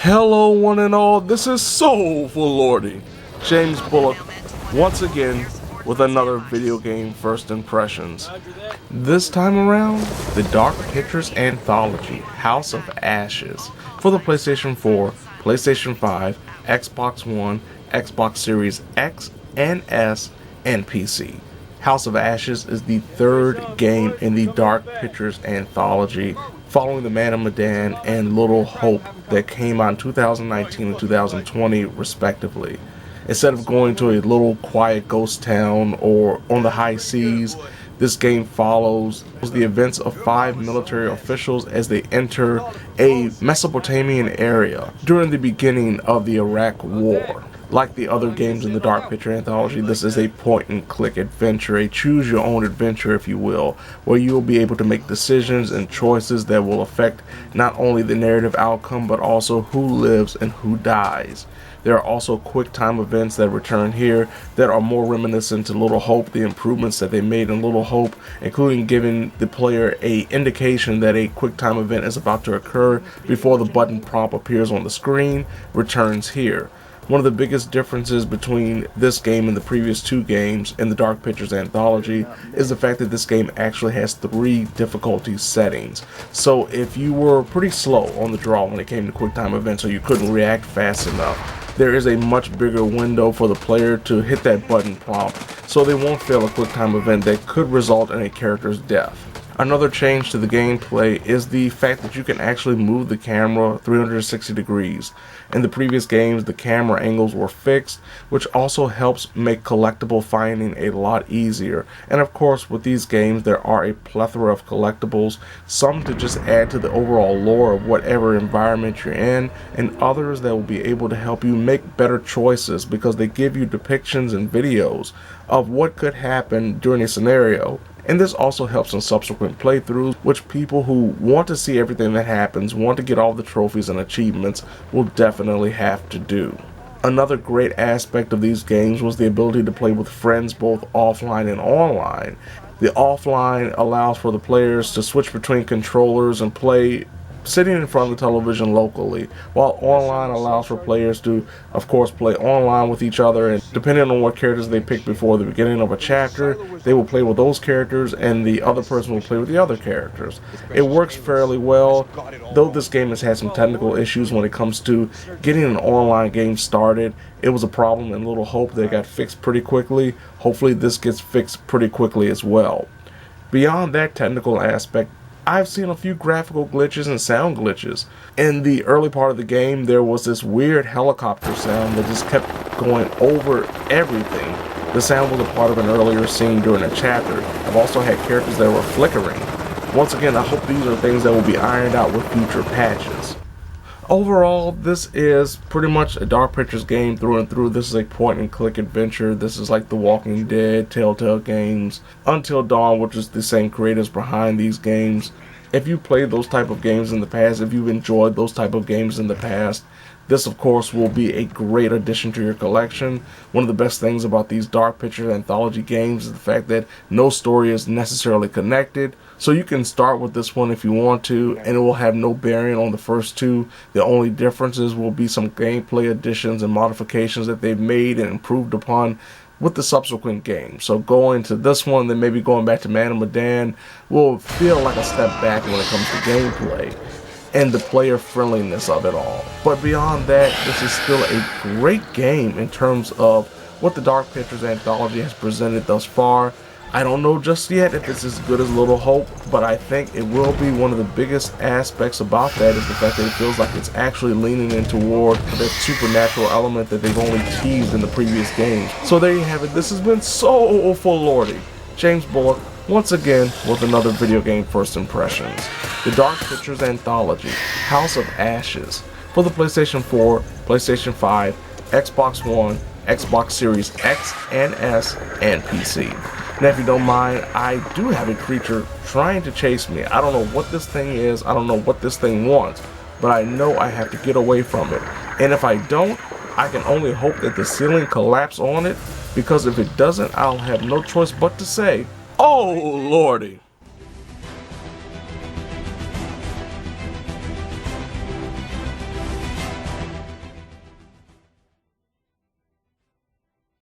Hello one and all, this is Soulful Lordy, James Bullock, once again with another video game first impressions. This time around, the Dark Pictures Anthology, House of Ashes, for the PlayStation 4, PlayStation 5, Xbox One, Xbox Series X and S, and PC. House of Ashes is the third game in the Dark Pictures Anthology, following the Man of Medan and Little Hope that came out in 2019 and 2020 respectively. Instead of going to a little quiet ghost town or on the high seas, this game follows the events of 5 military officials as they enter a Mesopotamian area during the beginning of the Iraq War. Like the other games in the Dark Picture Anthology, this is a point-and-click adventure, a choose-your-own adventure, if you will, where you will be able to make decisions and choices that will affect not only the narrative outcome, but also who lives and who dies. There are also quick-time events that return here that are more reminiscent to Little Hope, the improvements that they made in Little Hope, including giving the player an indication that a quick-time event is about to occur before the button prompt appears on the screen, returns here. One of the biggest differences between this game and the previous 2 games in the Dark Pictures Anthology is the fact that this game actually has 3 difficulty settings. So if you were pretty slow on the draw when it came to QuickTime events or you couldn't react fast enough, there is a much bigger window for the player to hit that button prompt so they won't fail a QuickTime event that could result in a character's death. Another change to the gameplay is the fact that you can actually move the camera 360 degrees. In the previous games, the camera angles were fixed, which also helps make collectible finding a lot easier. And of course, with these games, there are a plethora of collectibles, some to just add to the overall lore of whatever environment you're in, and others that will be able to help you make better choices because they give you depictions and videos of what could happen during a scenario. And this also helps in subsequent playthroughs, which people who want to see everything that happens, want to get all the trophies and achievements, will definitely have to do. Another great aspect of these games was the ability to play with friends both offline and online. The offline allows for the players to switch between controllers and play sitting in front of the television locally, while online allows for players to, of course, play online with each other, and depending on what characters they pick before the beginning of a chapter, they will play with those characters and the other person will play with the other characters. It works fairly well, though this game has had some technical issues when it comes to getting an online game started. It was a problem in Little Hope that got fixed pretty quickly. Hopefully this gets fixed pretty quickly as well. Beyond that technical aspect, I've seen a few graphical glitches and sound glitches. In the early part of the game, there was this weird helicopter sound that just kept going over everything. The sound was a part of an earlier scene during a chapter. I've also had characters that were flickering. Once again, I hope these are things that will be ironed out with future patches. Overall, this is pretty much a Dark Pictures game through and through. This is a point-and-click adventure. This is like The Walking Dead, Telltale Games, Until Dawn, which is the same creators behind these games. If you played those type of games in the past, if you've enjoyed those type of games in the past, this of course will be a great addition to your collection. One of the best things about these Dark Pictures Anthology games is the fact that no story is necessarily connected. So you can start with this one if you want to, and it will have no bearing on the first 2. The only differences will be some gameplay additions and modifications that they've made and improved upon with the subsequent games. So going to this one, then maybe going back to Man of Medan will feel like a step back when it comes to gameplay and the player friendliness of it all. But beyond that, this is still a great game in terms of what the Dark Pictures Anthology has presented thus far. I don't know just yet if it's as good as Little Hope, but I think it will be. One of the biggest aspects about that is the fact that it feels like it's actually leaning in toward that supernatural element that they've only teased in the previous games. So there you have it. This has been Soulful Lordy, James Bullock, once again with another video game first impressions. The Dark Pictures Anthology, House of Ashes, for the PlayStation 4, PlayStation 5, Xbox One, Xbox Series X and S, and PC. Now if you don't mind, I do have a creature trying to chase me. I don't know what this thing is, I don't know what this thing wants, but I know I have to get away from it. And if I don't, I can only hope that the ceiling collapses on it, because if it doesn't, I'll have no choice but to say, oh lordy.